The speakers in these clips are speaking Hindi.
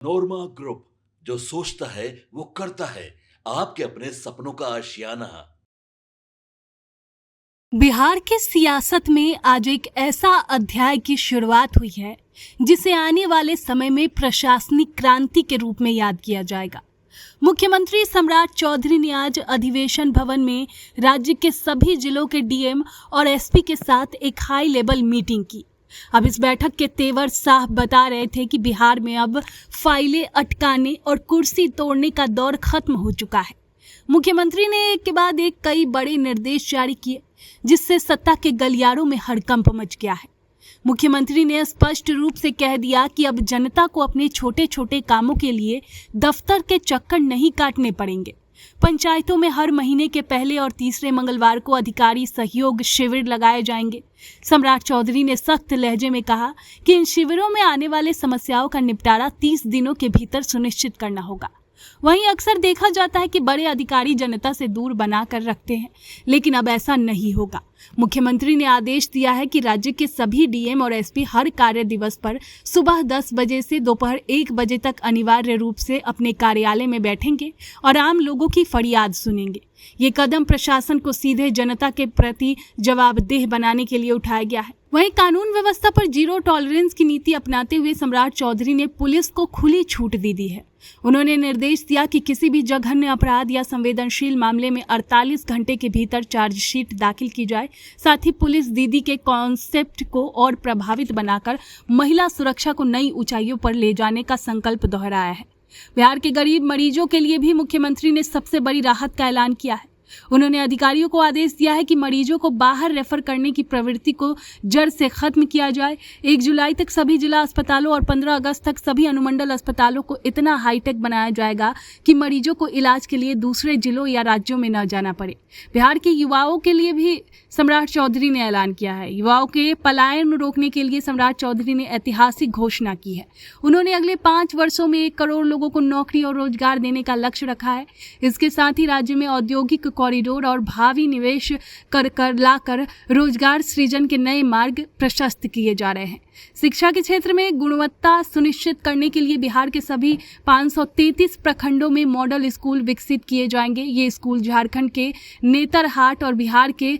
नोरमा ग्रुप, जो सोचता है वो करता है। आपके अपने सपनों का आशियाना। बिहार के सियासत में आज एक ऐसा अध्याय की शुरुआत हुई है जिसे आने वाले समय में प्रशासनिक क्रांति के रूप में याद किया जाएगा। मुख्यमंत्री सम्राट चौधरी ने आज अधिवेशन भवन में राज्य के सभी जिलों के डीएम और एसपी के साथ एक हाई लेवल मीटिंग की। अब इस बैठक के तेवर साफ बता रहे थे कि बिहार में अब फाइलें अटकाने और कुर्सी तोड़ने का दौर खत्म हो चुका है। मुख्यमंत्री ने एक के बाद एक कई बड़े निर्देश जारी किए, जिससे सत्ता के गलियारों में हड़कंप मच गया है। मुख्यमंत्री ने स्पष्ट रूप से कह दिया कि अब जनता को अपने छोटे छोटे कामों के लिए दफ्तर के चक्कर नहीं काटने पड़ेंगे। पंचायतों में हर महीने के पहले और तीसरे मंगलवार को अधिकारी सहयोग शिविर लगाए जाएंगे। सम्राट चौधरी ने सख्त लहजे में कहा कि इन शिविरों में आने वाले समस्याओं का निपटारा 30 दिनों के भीतर सुनिश्चित करना होगा। वहीं अक्सर देखा जाता है कि बड़े अधिकारी जनता से दूर बनाकर रखते हैं, लेकिन अब ऐसा नहीं होगा। मुख्यमंत्री ने आदेश दिया है कि राज्य के सभी डीएम और एसपी हर कार्य दिवस पर सुबह 10 बजे से दोपहर 1 बजे तक अनिवार्य रूप से अपने कार्यालय में बैठेंगे और आम लोगों की फरियाद सुनेंगे। ये कदम प्रशासन को सीधे जनता के प्रति जवाबदेह बनाने के लिए उठाया गया है। वहीं कानून व्यवस्था पर जीरो टॉलरेंस की नीति अपनाते हुए सम्राट चौधरी ने पुलिस को खुली छूट दे दी है। उन्होंने निर्देश दिया कि किसी भी जघन्य अपराध या संवेदनशील मामले में 48 घंटे के भीतर चार्जशीट दाखिल की जाए। साथ ही पुलिस दीदी के कॉन्सेप्ट को और प्रभावित बनाकर महिला सुरक्षा को नई ऊंचाइयों पर ले जाने का संकल्प दोहराया है। बिहार के गरीब मरीजों के लिए भी मुख्यमंत्री ने सबसे बड़ी राहत का ऐलान किया है। उन्होंने अधिकारियों को आदेश दिया है कि मरीजों को बाहर रेफर करने की प्रवृत्ति को जड़ से खत्म किया जाए। 1 जुलाई तक सभी जिला अस्पतालों और 15 अगस्त तक सभी अनुमंडल अस्पतालों को इतना हाईटेक बनाया जाएगा कि मरीजों को इलाज के लिए दूसरे जिलों या राज्यों में न जाना पड़े। बिहार के युवाओं के लिए भी सम्राट चौधरी ने ऐलान किया है। युवाओं के पलायन रोकने के लिए सम्राट चौधरी ने ऐतिहासिक घोषणा की है। उन्होंने अगले 5 वर्षों में 1 करोड़ लोगों को नौकरी और रोजगार देने का लक्ष्य रखा है। इसके साथ ही राज्य में औद्योगिक कॉरिडोर और भावी निवेश कर लाकर रोजगार सृजन के नए मार्ग प्रशस्त किए जा रहे हैं। शिक्षा के क्षेत्र में गुणवत्ता सुनिश्चित करने के लिए बिहार के सभी 533 प्रखंडों में मॉडल स्कूल विकसित किए जाएंगे। ये स्कूल झारखंड के नेतरहाट और बिहार के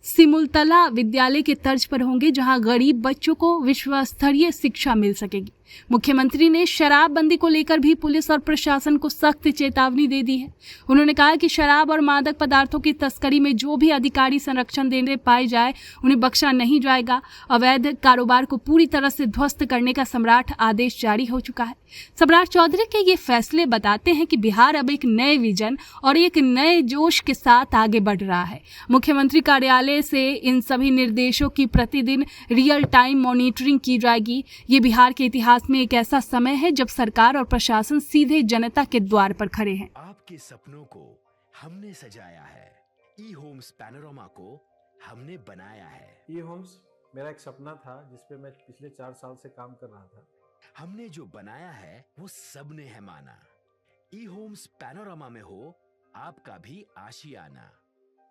सिमुलतला विद्यालय के तर्ज पर होंगे, जहां गरीब बच्चों को विश्वस्तरीय शिक्षा मिल सकेगी। मुख्यमंत्री ने शराबबंदी को लेकर भी पुलिस और प्रशासन को सख्त चेतावनी दे दी है। उन्होंने कहा कि शराब और मादक पदार्थों की तस्करी में जो भी अधिकारी संरक्षण देने पाए जाए उन्हें बख्शा नहीं जाएगा। अवैध कारोबार को पूरी तरह से ध्वस्त करने का सम्राट आदेश जारी हो चुका है। सम्राट चौधरी के ये फैसले बताते हैं कि बिहार अब एक नए विजन और एक नए जोश के साथ आगे बढ़ रहा है। मुख्यमंत्री कार्यालय से इन सभी निर्देशों की प्रतिदिन रियल टाइम मॉनिटरिंग की जाएगी। ये बिहार के इतिहास में एक ऐसा समय है जब सरकार और प्रशासन सीधे जनता के द्वार पर खड़े हैं। आपके सपनों को हमने सजाया है, ई होम्स पैनोरमा को हमने बनाया है। ई होम्स मेरा एक सपना था जिसपे मैं पिछले 4 साल से काम कर रहा था। हमने जो बनाया है वो सबने है माना। ई होम्स पैनोरमा में हो आपका भी आशियाना।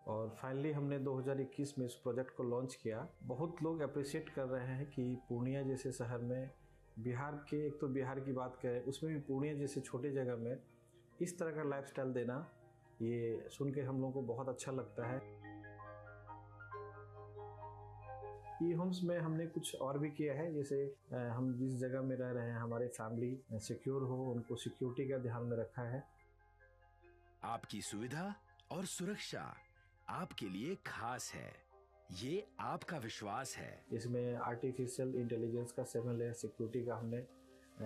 और फाइनली हमने 2021 में इस प्रोजेक्ट को लॉन्च किया। बहुत लोग अप्रिशिएट कर रहे हैं कि पूर्णिया जैसे शहर में बिहार के, एक तो बिहार की बात करें उसमें भी पूर्णिया जैसे छोटे जगह में इस तरह का लाइफस्टाइल देना, ये सुन के हम लोगों को बहुत अच्छा लगता है। ई होम्स में हमने कुछ और भी किया है, जैसे हम जिस जगह में रह रहे हैं हमारे फैमिली सिक्योर हो, उनको सिक्योरिटी का ध्यान में रखा है। आपकी सुविधा और सुरक्षा आपके लिए खास है, ये आपका विश्वास है। इसमें आर्टिफिशियल इंटेलिजेंस का 7 लेयर सिक्योरिटी का हमने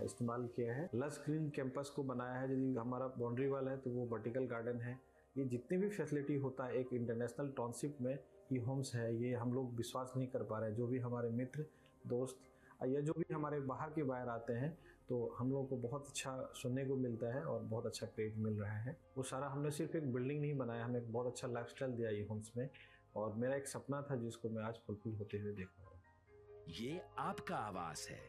इस्तेमाल किया है। लस ग्रीन कैंपस को बनाया है। यदि हमारा बाउंड्री वाल है तो वो वर्टिकल गार्डन है। ये जितनी भी फैसिलिटी होता है एक इंटरनेशनल टाउनशिप में ई होम्स है, ये हम लोग विश्वास नहीं कर पा रहे हैं। जो भी हमारे मित्र दोस्त या जो भी हमारे बाहर के बाहर आते हैं तो हम लोगों को बहुत अच्छा सुनने को मिलता है और बहुत अच्छा क्रेडिट मिल रहा है। वो सारा हमने सिर्फ एक बिल्डिंग नहीं बनाया, हमें एक बहुत अच्छा लाइफस्टाइल दिया ई होम्स में, और मेरा एक सपना था जिसको मैं आज फुलफिल होते हुए देख रहा हूँ। ये आपका आवास है।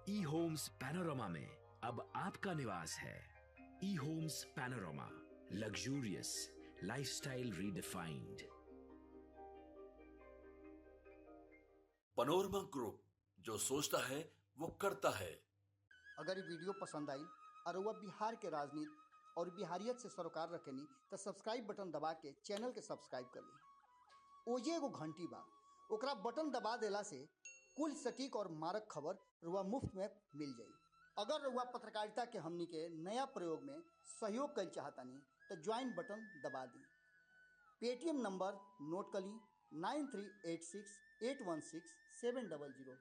ई होम्स पैनोरमा में अब आपका निवास है। E Homes Panorama, luxurious lifestyle redefined. Panorama group, जो सोचता है वो करता है। अगर ये वीडियो पसंद आई और वह बिहार के राजनीति और बिहारियत से सरोकार रखेनी तो सब्सक्राइब बटन दबा के चैनल के सब्सक्राइब कर ली। ओजे एगो घंटी बा, ओकरा बटन दबा देला से कुल सटीक और मारक खबर रुआ मुफ्त में मिल जाई। अगर रुआ पत्रकारिता के हमनी के नया प्रयोग में सहयोग कर चाहतानी तो ज्वाइन बटन दबा दी। पेटीएम नंबर नोट कर ली 9386816700।